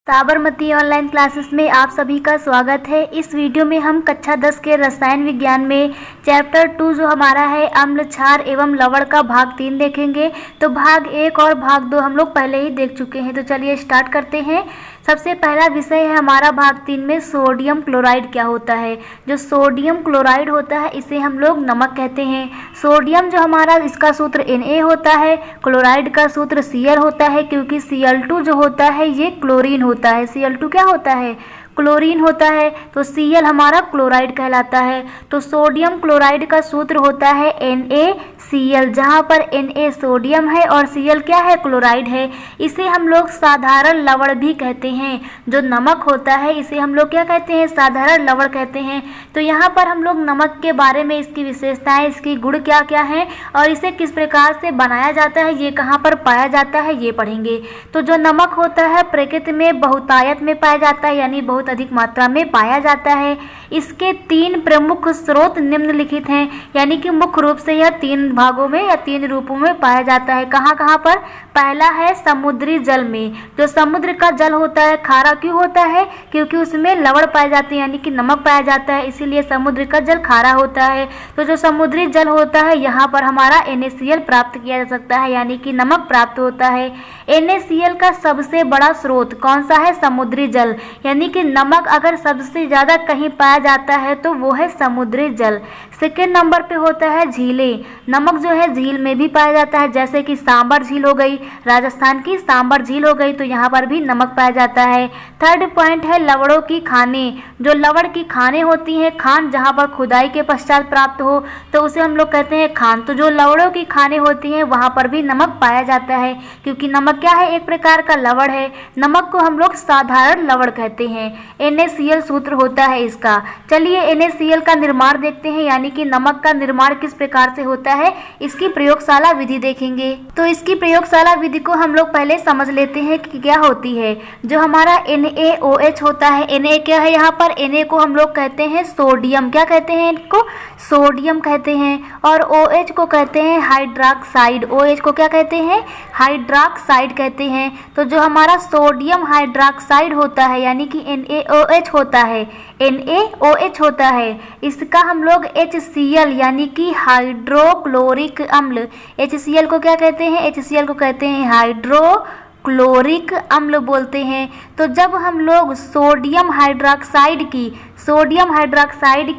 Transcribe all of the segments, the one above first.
Sabarmati online classes में आप सभी का स्वागत है। इस वीडियो में हम कक्षा 10 के रसायन विज्ञान में चैप्टर 2 जो हमारा है अम्ल, क्षार एवं लवण का भाग 3 देखेंगे। तो भाग 1 और भाग 2 हम लोग पहले ही देख चुके हैं। तो चलिए स्टार्ट करते हैं। सबसे पहला विषय है हमारा भाग 3 में सोडियम क्लोराइड क्या होता है। जो सोडियम क्लोराइड होता है इसे हम लोग नमक कहते हैं। सोडियम जो हमारा इसका सूत्र Na होता है, क्लोराइड का सूत्र Cl होता है, क्योंकि Cl2 जो होता है ये क्लोरीन होता है। Cl2 क्या होता है? क्लोरीन होता है। तो Cl हमारा क्लोराइड कहलाता है। तो सोडियम क्लोराइड का सूत्र होता है NaCl, जहाँ पर Na सोडियम है और Cl क्या है? क्लोराइड है। इसे हम लोग साधारण लवण भी कहते हैं। जो नमक होता है इसे हम लोग क्या कहते हैं? साधारण लवण कहते हैं। तो यहाँ पर हम लोग नमक के बारे में, इसकी विशेषताएं, इसकी गुण क्या क्या हैं और इसे किस प्रकार से बनाया जाता है, ये कहाँ पर पाया जाता है, ये पढ़ेंगे। तो जो नमक होता है प्रकृति में बहुतायत में पाया जाता है, यानी बहुत अधिक मात्रा में पाया जाता है। इसके 3 प्रमुख स्रोत निम्नलिखित हैं, यानी कि मुख्य रूप से यह 3 भागों में या 3 रूपों में पाया जाता है। कहाँ कहाँ पर? पहला है समुद्री जल में। जो समुद्र का जल होता है खारा क्यों होता है? क्योंकि उसमें लवण पाए जाते हैं, यानी कि नमक पाया जाता है, इसीलिए समुद्र का जल खारा होता है। तो जो समुद्री जल होता है यहाँ पर हमारा NaCl प्राप्त किया जा सकता है, यानी कि नमक प्राप्त होता है। NaCl का सबसे बड़ा स्रोत कौन सा है? समुद्री जल। यानी कि नमक अगर सबसे ज़्यादा कहीं पाया जाता है तो वो है समुद्री जल। सेकेंड नंबर पे होता है झीलें। नमक जो है झील में भी पाया जाता है, जैसे कि सांबर झील हो गई, राजस्थान की सांबर झील हो गई, तो यहाँ पर भी नमक पाया जाता है। थर्ड पॉइंट है लवणों की खानें। जो लवण की खानें होती हैं, खान जहाँ पर खुदाई के पश्चात प्राप्त हो तो उसे हम लोग कहते हैं खान। तो जो लवणों की खानें होती हैं वहाँ पर भी नमक पाया जाता है, क्योंकि नमक क्या है? एक प्रकार का लवण है। नमक को हम लोग साधारण लवण कहते हैं। NaCl सूत्र होता है इसका। चलिए NaCl का निर्माण देखते हैं, यानी कि नमक का निर्माण किस प्रकार से होता है, इसकी प्रयोगशाला विधि देखेंगे। तो इसकी प्रयोगशाला विधि को हम लोग पहले समझ लेते हैं कि क्या होती है। जो हमारा NaOH होता है, Na क्या है यहाँ पर? Na को हम लोग कहते हैं सोडियम। क्या कहते हैं इनको? सोडियम कहते हैं। और OH को कहते हैं हाइड्रोक्साइड। OH को क्या कहते हैं? हाइड्रोक्साइड कहते हैं। तो जो हमारा सोडियम हाइड्रोक्साइड होता है, यानी कि NaOH होता है, NaOH होता है, इसका हम लोग HCl यानी कि हाइड्रोक्लोरिक अम्ल, HCl को क्या कहते हैं? HCl को कहते हैं हाइड्रोक्लोरिक अम्ल बोलते हैं। तो जब हम लोग सोडियम हाइड्रोक्साइड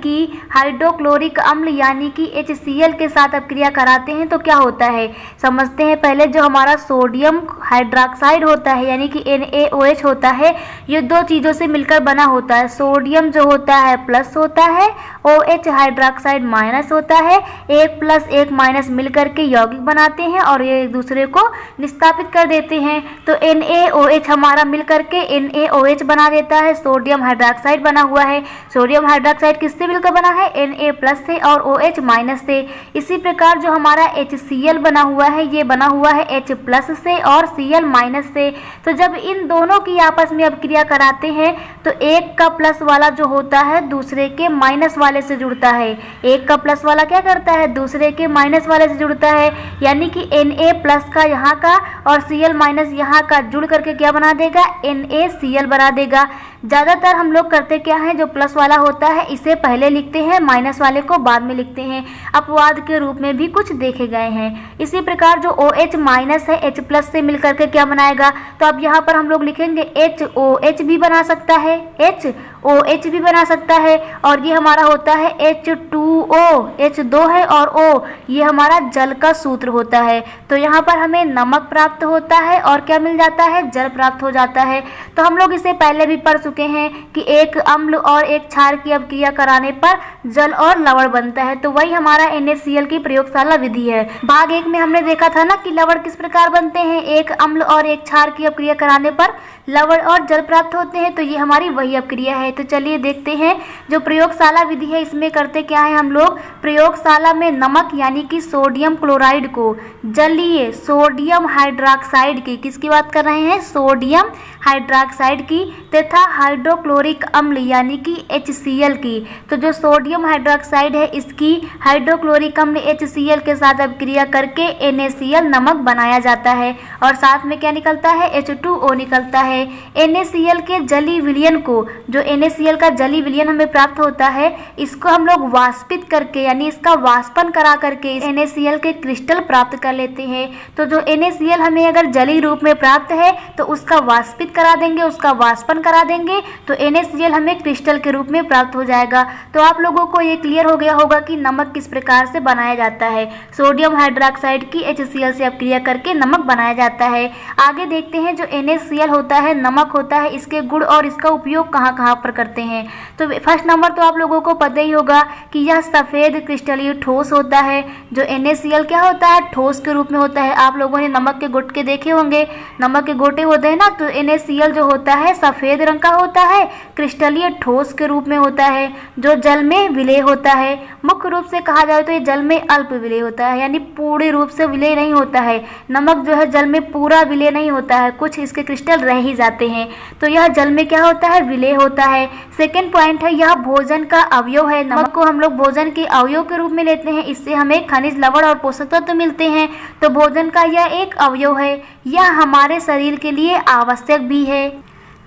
की हाइड्रोक्लोरिक अम्ल यानी कि HCl के साथ अपक्रिया कराते हैं तो क्या होता है, समझते हैं पहले। जो हमारा सोडियम हाइड्रोक्साइड होता है यानी कि NaOH होता है, ये 2 चीज़ों से मिलकर बना होता है। सोडियम जो होता है प्लस होता है, OH हाइड्रोक्साइड माइनस होता है। 1 प्लस 1 माइनस मिलकर के यौगिक बनाते हैं और ये एक दूसरे को निस्तापित कर देते हैं। तो NaOH हमारा मिलकर के NaOH बना देता है। सोडियम हाइड्रोक्साइड बना हुआ है। सोडियम हाइड्रोक्साइड किससे मिलकर बना है? Na प्लस से और OH माइनस से। इसी प्रकार जो हमारा HCl बना हुआ है, ये बना हुआ है H प्लस से और Cl माइनस से। तो जब इन दोनों की आपस में अपक्रिया कराते हैं तो एक का प्लस वाला जो होता है दूसरे के माइनस वाले से जुड़ता है। एक का प्लस वाला क्या करता है? दूसरे के माइनस वाले से जुड़ता है, यानी कि Na प्लस का यहाँ का और Cl माइनस यहाँ का जुड़ करके क्या बना देगा? NaCl बना देगा। ज़्यादातर हम लोग करते क्या है, जो प्लस वाला होता है इसे पहले लिखते हैं, माइनस वाले को बाद में लिखते हैं। अपवाद के रूप में भी कुछ देखे गए हैं। इसी प्रकार जो OH माइनस है H प्लस से मिलकर के क्या बनाएगा, तो अब यहाँ पर हम लोग लिखेंगे HOH भी बना सकता है, HOH भी बना सकता है। और ये हमारा होता है H2O, H2 है और O ये हमारा जल का सूत्र होता है। तो यहाँ पर हमें नमक प्राप्त होता है और क्या मिल जाता है? जल प्राप्त हो जाता है। तो हम लोग इसे पहले भी पढ़ चुके हैं कि एक अम्ल और एक क्षार की अपक्रिया कराने पर जल और लवण बनता है। तो वही हमारा NaCl की प्रयोगशाला विधि है। भाग 1 में हमने देखा था ना कि लवण किस प्रकार बनते हैं। एक अम्ल और एक क्षार की अपक्रिया कराने पर लवण और जल प्राप्त होते हैं। तो ये हमारी वही अपक्रिया है। तो चलिए देखते हैं। जो प्रयोगशाला विधि है इसमें करते क्या है हम लोग, प्रयोगशाला में नमक यानी कि सोडियम क्लोराइड को जलीय सोडियम हाइड्रोक्साइड की, किसकी बात कर रहे हैं, सोडियम हाइड्रोक्साइड की, तथा हाइड्रोक्लोरिक अम्ल यानी कि HCl की। तो जो सोडियम हाइड्रोक्साइड है इसकी हाइड्रोक्लोरिक अम्ल HCl के साथ अभिक्रिया करके NaCl नमक बनाया जाता है और साथ में क्या निकलता है, H2O निकलता है। NaCl के जलीय विलयन को, जो NaCl का जलीय विलयन हमें प्राप्त होता है, इसको हम लोग वाष्पित करके यानी इसका वाष्पन करा करके NaCl के क्रिस्टल प्राप्त कर लेते हैं। तो जो NaCl हमें अगर जलीय रूप में प्राप्त है तो उसका वाष्पित करा देंगे, उसका वाष्पन करा देंगे तो NaCl हमें क्रिस्टल के रूप में प्राप्त हो जाएगा। तो आप लोगों को ये क्लियर हो गया होगा कि नमक किस प्रकार से बनाया जाता है। सोडियम हाइड्रोक्साइड की HCl से अपक्रिया करके नमक बनाया जाता है। आगे देखते हैं जो NaCl होता है, नमक होता है, इसके गुण और इसका उपयोग कहाँ कहाँ पर करते हैं। तो फर्स्ट नंबर तो आप लोगों को पता ही होगा कि यह सफ़ेद क्रिस्टलीय ठोस होता है। जो NaCl क्या होता है, ठोस के रूप में होता है। आप लोगों ने नमक के गुटके देखे होंगे, नमक के गोटे होते हैं ना, तो NaCl जो होता है सफ़ेद रंग का होता है, क्रिस्टलीय ठोस के रूप में होता है, जो जल में विलय होता है। मुख्य रूप से कहा जाए तो ये जल में अल्प विलय होता है, यानी पूर्ण रूप से विलय नहीं होता है। नमक जो है जल में पूरा विलय नहीं होता है, कुछ इसके क्रिस्टल रह ही जाते हैं। तो यह जल में क्या होता है, विलय होता है। सेकेंड पॉइंट है, यह भोजन का अवयव है। नमक को हम लोग भोजन के अवयव के रूप में लेते हैं, इससे हमें खनिज, लवण और पोषक तत्व मिलते हैं। तो भोजन का यह एक अवयव है, यह हमारे शरीर के लिए आवश्यक भी है।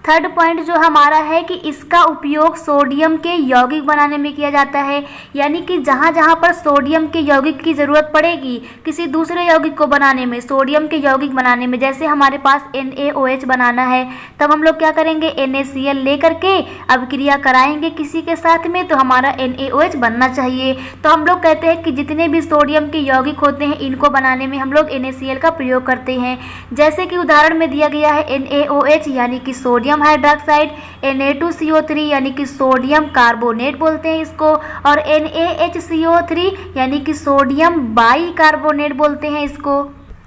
थर्ड पॉइंट जो हमारा है कि इसका उपयोग सोडियम के यौगिक बनाने में किया जाता है, यानी कि जहाँ जहाँ पर सोडियम के यौगिक की ज़रूरत पड़ेगी किसी दूसरे यौगिक को बनाने में, सोडियम के यौगिक बनाने में, जैसे हमारे पास NaOH बनाना है, तब हम लोग क्या करेंगे, NaCl ले करके अभिक्रिया कराएंगे किसी के साथ में, तो हमारा NaOH बनना चाहिए। तो हम लोग कहते हैं कि जितने भी सोडियम के यौगिक होते हैं इनको बनाने में हम लोग NaCl का प्रयोग करते हैं। जैसे कि उदाहरण में दिया गया है NaOH यानी कि सोडियम हाइड्रोक्साइड, Na2CO3 यानी कि सोडियम कार्बोनेट बोलते हैं इसको, और NaHCO3 यानी कि सोडियम बाई कार्बोनेट बोलते हैं इसको।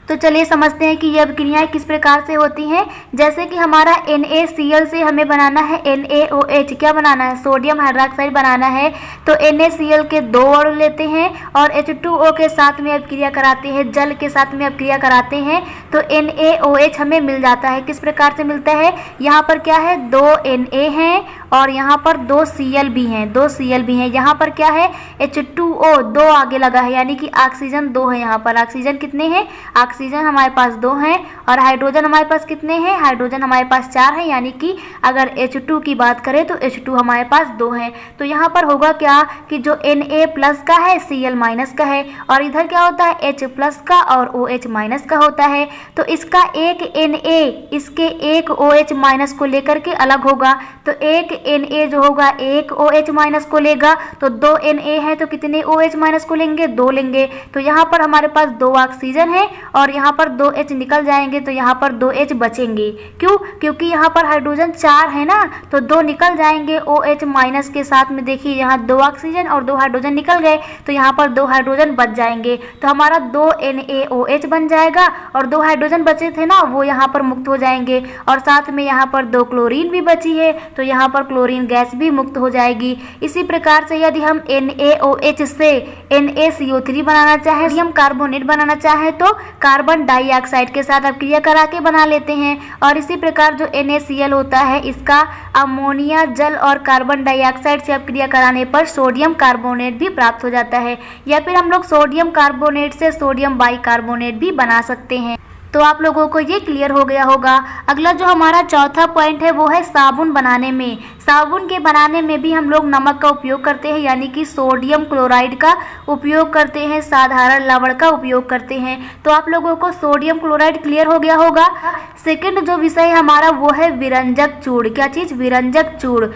तो चलिए समझते हैं कि ये अभिक्रियाएं किस प्रकार से होती हैं। जैसे कि हमारा NaCl से हमें बनाना है NaOH, क्या बनाना है, सोडियम हाइड्रोक्साइड बनाना है। तो NaCl के 2 अणु लेते हैं और H2O के साथ में अभिक्रिया कराते हैं, जल के साथ में अभिक्रिया कराते हैं, तो NaOH हमें मिल जाता है। किस प्रकार से मिलता है, यहाँ पर क्या है, 2 Na हैं और यहाँ पर 2 Cl भी हैं, 2 Cl भी हैं। यहाँ पर क्या है, H2O 2 आगे लगा है, यानी कि ऑक्सीजन 2 है। यहाँ पर ऑक्सीजन कितने हैं, ऑक्सीजन हमारे पास 2 हैं, और हाइड्रोजन हमारे पास कितने हैं, हाइड्रोजन हमारे पास 4 हैं, यानी कि अगर H2 की बात करें तो H2 हमारे पास 2 हैं। तो यहाँ पर होगा क्या कि जो Na प्लस का है Cl माइनस का है, और इधर क्या होता है, H प्लस का और OH माइनस का होता है। तो इसका एक Na इसके एक OH माइनस को लेकर के अलग होगा, तो एक Na जो होगा एक OH माइनस को लेगा, तो 2 Na है तो कितने OH माइनस को लेंगे, 2 लेंगे। तो यहाँ पर हमारे पास 2 ऑक्सीजन है और यहाँ पर 2 H निकल जाएंगे, तो यहाँ पर 2 H बचेंगे। क्यों, क्योंकि यहाँ पर हाइड्रोजन 4 है ना, तो 2 निकल जाएंगे OH माइनस के साथ में। देखिए यहाँ 2 ऑक्सीजन और 2 हाइड्रोजन निकल गए, तो यहाँ पर 2 हाइड्रोजन बच जाएंगे, तो हमारा 2 NaOH बन जाएगा, और 2 हाइड्रोजन बचे थे ना वो यहाँ पर मुक्त हो जाएंगे, और साथ में यहाँ पर 2 क्लोरीन भी बची है, तो यहाँ पर क्लोरीन गैस भी मुक्त हो जाएगी। इसी प्रकार से यदि हम NaOH से NaCO3 बनाना चाहें, सोडियम कार्बोनेट बनाना चाहें, तो कार्बन डाइऑक्साइड के साथ अभिक्रिया करा के बना लेते हैं। और इसी प्रकार जो NaCl होता है इसका अमोनिया, जल और कार्बन डाइऑक्साइड से अभिक्रिया कराने पर सोडियम कार्बोनेट भी प्राप्त हो जाता है, या फिर हम लोग सोडियम कार्बोनेट से सोडियम बाइकार्बोनेट भी बना सकते हैं। तो आप लोगों को ये क्लियर हो गया होगा। अगला जो हमारा चौथा पॉइंट है वो है साबुन बनाने में। साबुन के बनाने में भी हम लोग नमक का उपयोग करते हैं, यानी कि सोडियम क्लोराइड का उपयोग करते हैं, साधारण लवण का उपयोग करते हैं। तो आप लोगों को सोडियम क्लोराइड क्लियर हो गया होगा। सेकंड जो विषय हमारा वो है विरंजक चूड़। क्या चीज़, विरंजक चूड़,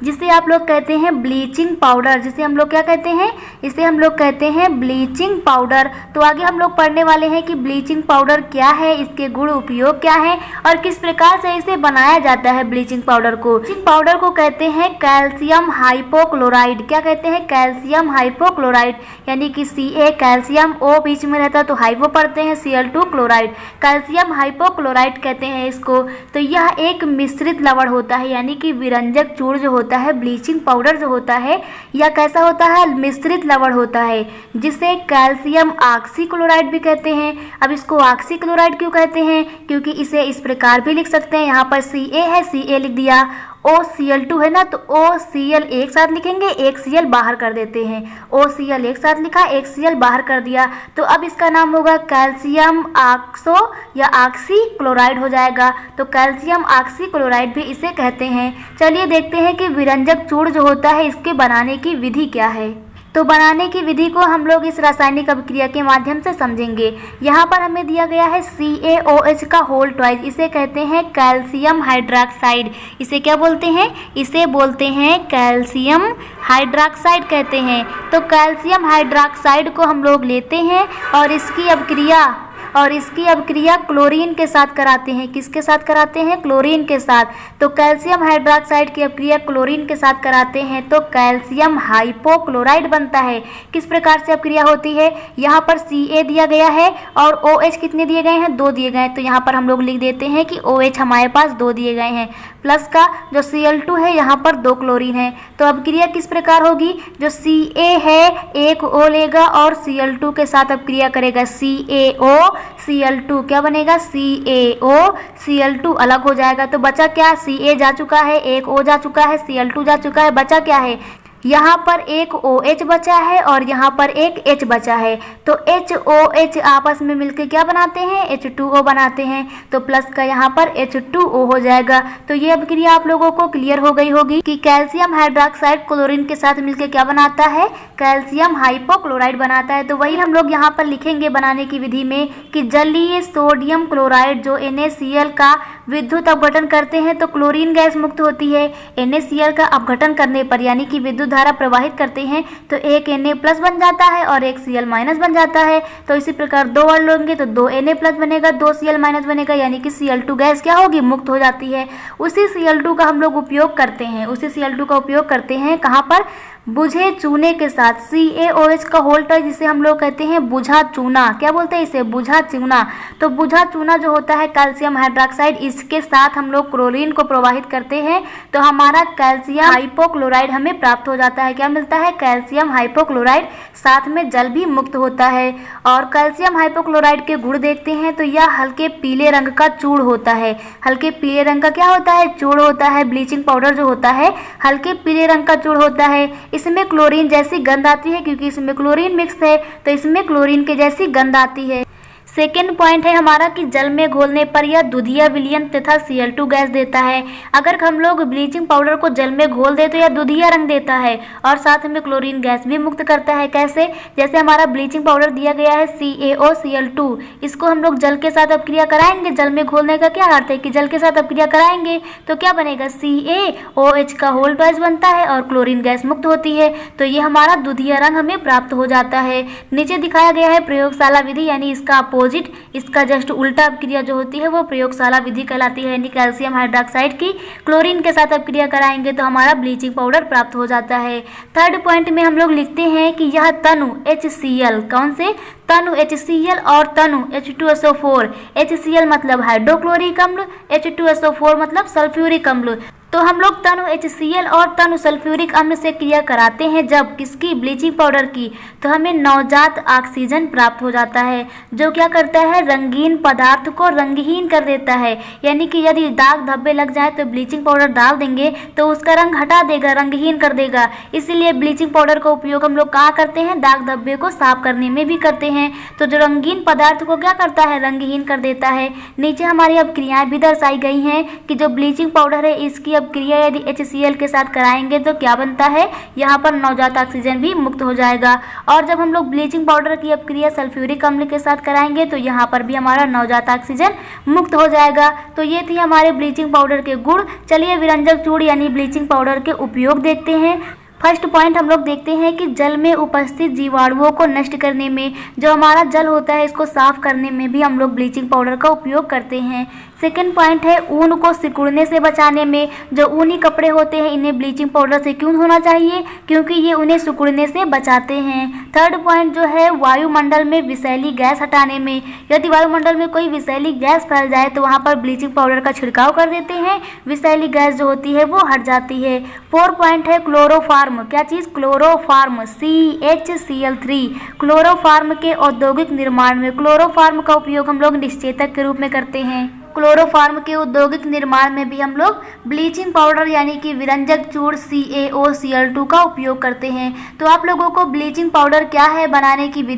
जिसे आप लोग कहते हैं ब्लीचिंग पाउडर। जिसे हम लोग क्या कहते हैं, इसे हम लोग कहते हैं ब्लीचिंग पाउडर। तो आगे हम लोग पढ़ने वाले हैं कि ब्लीचिंग पाउडर क्या है है, इसके गुण उपयोग क्या है और किस प्रकार से इसे बनाया जाता है ब्लीचिंग पाउडर को। ब्लीचिंग पाउडर को कहते हैं कैल्शियम हाइपोक्लोराइड। क्या कहते हैं? कैल्शियम हाइपोक्लोराइड, यानी कि Ca कैल्शियम, O बीच में रहता है तो हाइपो पढ़ते हैं, Cl2 क्लोराइड, कैल्शियम हाइपोक्लोराइड कहते हैं इसको। तो यह एक मिश्रित लवण होता है, यानी कि विरंजक चूर्ण जो होता है, ब्लीचिंग पाउडर जो होता है, यह कैसा होता है? मिश्रित लवण होता है, जिसे कैल्शियम ऑक्सीक्लोराइड भी कहते हैं। अब इसको ऑक्सीक्लोराइड क्यों कहते हैं? क्योंकि इसे इस प्रकार भी लिख सकते हैं, यहाँ पर Ca है, Ca लिख दिया, OCl2 है ना, तो OCl एक साथ लिखेंगे, एक Cl बाहर कर देते हैं, OCl एक साथ लिखा, एक Cl बाहर कर दिया, तो अब इसका नाम होगा कैल्शियम ऑक्सो या ऑक्सीक्लोराइड हो जाएगा। तो कैल्शियम ऑक्सीक्लोराइड भी इसे कहते हैं। चलिए देखते हैं कि विरंजक चूर्ण जो होता है इसके बनाने की विधि क्या है। तो बनाने की विधि को हम लोग इस रासायनिक अभिक्रिया के माध्यम से समझेंगे। यहाँ पर हमें दिया गया है CaOH का होल ट्वाइस, इसे कहते हैं कैल्शियम हाइड्रॉक्साइड। इसे क्या बोलते हैं? इसे बोलते हैं कैल्शियम हाइड्रॉक्साइड कहते हैं। तो कैल्शियम हाइड्रॉक्साइड को हम लोग लेते हैं और इसकी अभिक्रिया क्लोरीन के साथ कराते हैं। किसके साथ कराते हैं? क्लोरीन के साथ। तो कैल्शियम हाइड्रॉक्साइड की अभिक्रिया क्लोरीन के साथ कराते हैं तो कैल्शियम हाइपोक्लोराइड बनता है। किस प्रकार से अभिक्रिया होती है? यहाँ पर Ca दिया गया है और OH कितने दिए गए हैं? 2 दिए गए हैं, तो यहाँ पर हम लोग लिख देते हैं कि OH हमारे पास 2 दिए गए हैं, प्लस का जो Cl2 है यहाँ पर 2 क्लोरीन है। तो अभिक्रिया किस प्रकार होगी? जो Ca है एक O लेगा और Cl2 के साथ अभिक्रिया करेगा, CaO Cl2 क्या बनेगा? CaO Cl2 अलग हो जाएगा, तो बचा क्या? Ca जा चुका है, एक O जा चुका है, Cl2 जा चुका है, बचा क्या है? यहाँ पर एक OH बचा है और यहाँ पर एक H बचा है, तो HOH आपस में मिलकर क्या बनाते हैं? H2O बनाते हैं, तो प्लस का यहाँ पर H2O हो जाएगा। तो ये अभिक्रिया आप लोगों को क्लियर हो गई होगी कि कैल्शियम हाइड्रॉक्साइड क्लोरीन के साथ मिलकर क्या बनाता है? कैल्शियम हाइपोक्लोराइड बनाता है। तो वही हम लोग यहाँ पर लिखेंगे बनाने की विधि में कि जलीय सोडियम क्लोराइड जो NaCl का विद्युत अपघटन करते हैं तो क्लोरीन गैस मुक्त होती है। NaCl का अपघटन करने पर यानी कि विद्युत धारा प्रवाहित करते हैं तो एक Na प्लस बन जाता है और एक Cl माइनस बन जाता है। तो इसी प्रकार 2 और लेंगे तो 2 Na प्लस बनेगा, 2 Cl माइनस बनेगा, यानी कि Cl2 गैस क्या होगी? मुक्त हो जाती है। उसी Cl2 का हम लोग उपयोग करते हैं, कहाँ पर? बुझे चूने के साथ। CaOH का होल ट्वाइस जिसे हम लोग कहते हैं बुझा चूना। क्या बोलते हैं इसे? बुझा चूना। तो बुझा चूना जो होता है कैल्शियम हाइड्रॉक्साइड, इसके साथ हम लोग क्लोरीन को प्रवाहित करते हैं तो हमारा कैल्शियम हाइपोक्लोराइड हमें प्राप्त हो जाता है। क्या मिलता है? कैल्शियम हाइपोक्लोराइड, साथ में जल भी मुक्त होता है। और कैल्शियम हाइपोक्लोराइड के गुण देखते हैं तो यह हल्के पीले रंग का चूर्ण होता है। हल्के पीले रंग का क्या होता है? चूर्ण होता है। ब्लीचिंग पाउडर जो होता है हल्के पीले रंग का चूर्ण होता है। इसमें क्लोरीन जैसी गंध आती है, क्योंकि इसमें क्लोरीन मिक्स है तो इसमें क्लोरीन के जैसी गंध आती है। सेकेंड पॉइंट है हमारा कि जल में घोलने पर यह दुधिया विलयन तथा Cl2 गैस देता है। अगर हम लोग ब्लीचिंग पाउडर को जल में घोल दे तो यह दुधिया रंग देता है और साथ में क्लोरीन गैस भी मुक्त करता है। कैसे? जैसे हमारा ब्लीचिंग पाउडर दिया गया है CaOCl2, इसको हम लोग जल के साथ अपक्रिया कराएंगे। जल में घोलने का क्या अर्थ है कि जल के साथ अपक्रिया कराएंगे तो क्या बनेगा? CaOH का होल ट्वाइस बनता है और क्लोरीन गैस मुक्त होती है, तो ये हमारा दुधिया रंग हमें प्राप्त हो जाता है। नीचे दिखाया गया है प्रयोगशाला विधि, यानी इसका इसका जस्ट उल्टा अभिक्रिया जो होती है वो प्रयोगशाला विधि कहलाती है। यानी कैल्शियम हाइड्रॉक्साइड की क्लोरीन के साथ अभिक्रिया कराएंगे तो हमारा ब्लीचिंग पाउडर प्राप्त हो जाता है। थर्ड पॉइंट में हम लोग लिखते हैं कि यह तनु HCl, कौन से? तनु HCl और तनु H2SO4। HCl मतलब हाइड्रोक्लोरिक अम्ल, H2SO4 मतलब सल्फ्यूरिक अम्ल। तो हम लोग तनु HCl और तनु सल्फ्यूरिक अम्ल से क्रिया कराते हैं जब किसकी? ब्लीचिंग पाउडर की, तो हमें नवजात ऑक्सीजन प्राप्त हो जाता है जो क्या करता है? रंगीन पदार्थ को रंगहीन कर देता है। यानी कि यदि दाग धब्बे लग जाए तो ब्लीचिंग पाउडर डाल देंगे तो उसका रंग हटा देगा, रंगहीन कर देगा। इसीलिए ब्लीचिंग पाउडर का उपयोग हम लोग कहाँ करते हैं? दाग धब्बे को साफ करने में भी करते हैं। तो जो रंगीन पदार्थ को क्या करता है? रंगहीन कर देता है। नीचे हमारी अभिक्रियाएं भी दर्शाई गई हैं कि जो ब्लीचिंग पाउडर है इसकी अभिक्रिया यदि HCl के साथ कराएंगे तो क्या बनता है? यहाँ पर नवजात ऑक्सीजन भी मुक्त हो जाएगा। और जब हम लोग ब्लीचिंग पाउडर की अभिक्रिया सल्फ्यूरिक अम्ल के साथ कराएंगे तो यहाँ पर भी हमारा नवजात ऑक्सीजन मुक्त हो जाएगा। तो ये थी हमारे ब्लीचिंग पाउडर के गुण। चलिए विरंजक चूर्ण यानी ब्लीचिंग पाउडर के उपयोग देखते हैं। फर्स्ट पॉइंट हम लोग देखते हैं कि जल में उपस्थित जीवाणुओं को नष्ट करने में, जो हमारा जल होता है इसको साफ करने में भी हम लोग ब्लीचिंग पाउडर का उपयोग करते हैं। सेकेंड पॉइंट है ऊन को सिकुड़ने से बचाने में। जो ऊनी कपड़े होते हैं इन्हें ब्लीचिंग पाउडर से क्यों धोना चाहिए, क्योंकि ये उन्हें सिकुड़ने से बचाते हैं। थर्ड पॉइंट जो है वायुमंडल में विषैली गैस हटाने में। यदि वायुमंडल में कोई विषैली गैस फैल जाए तो वहाँ पर ब्लीचिंग पाउडर का छिड़काव कर देते हैं, विषैली गैस जो होती है वो हट जाती है। फोर्थ पॉइंट है क्लोरोफार्म। क्या चीज़? Chloroform, CHCl3। क्लोरोफार्म के औद्योगिक निर्माण में क्लोरोफार्म का उपयोग हम लोग निश्चेतक के रूप में करते हैं। क्लोरोफार्म के औद्योगिक निर्माण में भी हम लोग ब्लीचिंग पाउडर यानी कि विरंजक चूर्ण CaOCl2 का उपयोग करते हैं। तो आप लोगों को ब्लीचिंग पाउडर क्या है बनाने की विधि